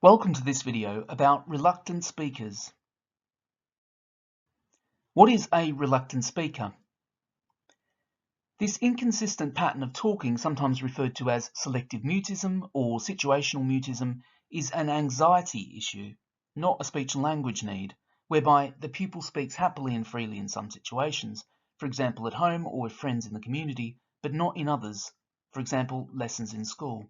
Welcome to this video about reluctant speakers. What is a reluctant speaker? This inconsistent pattern of talking, sometimes referred to as selective mutism or situational mutism, is an anxiety issue, not a speech and language need, whereby the pupil speaks happily and freely in some situations, for example at home or with friends in the community, but not in others, for example lessons in school.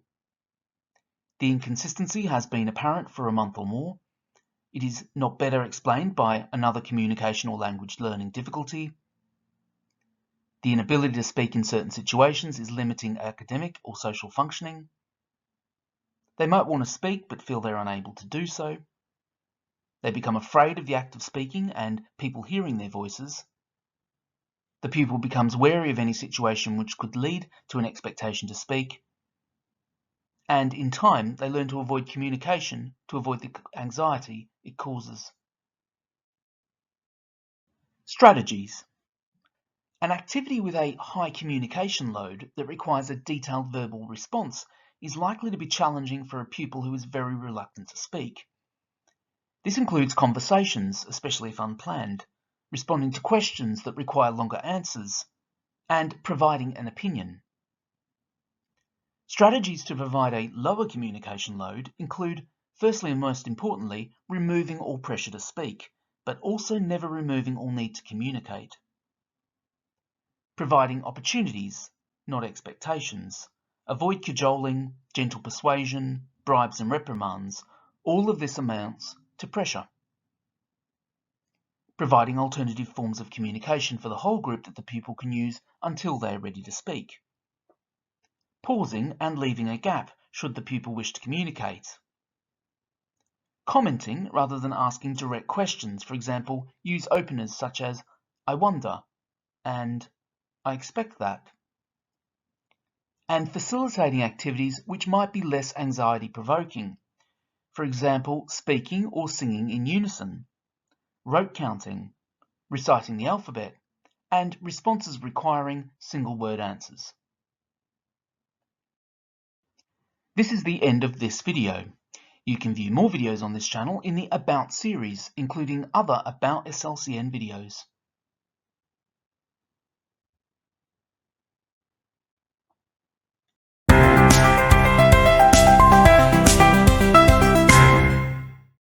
The inconsistency has been apparent for a month or more. It is not better explained by another communication or language learning difficulty. The inability to speak in certain situations is limiting academic or social functioning. They might want to speak but feel they're unable to do so. They become afraid of the act of speaking and people hearing their voices. The pupil becomes wary of any situation which could lead to an expectation to speak. And in time, they learn to avoid communication to avoid the anxiety it causes. Strategies. An activity with a high communication load that requires a detailed verbal response is likely to be challenging for a pupil who is very reluctant to speak. This includes conversations, especially if unplanned, responding to questions that require longer answers, and providing an opinion. Strategies to provide a lower communication load include, firstly and most importantly, removing all pressure to speak, but also never removing all need to communicate. Providing opportunities, not expectations. Avoid cajoling, gentle persuasion, bribes and reprimands. All of this amounts to pressure. Providing alternative forms of communication for the whole group that the pupil can use until they are ready to speak. Pausing and leaving a gap should the pupil wish to communicate. Commenting rather than asking direct questions. For example, use openers such as "I wonder" and "I expect that." And facilitating activities which might be less anxiety-provoking. For example, speaking or singing in unison, rote counting, reciting the alphabet, and responses requiring single-word answers. This is the end of this video. You can view more videos on this channel in the About series, including other About SLCN videos.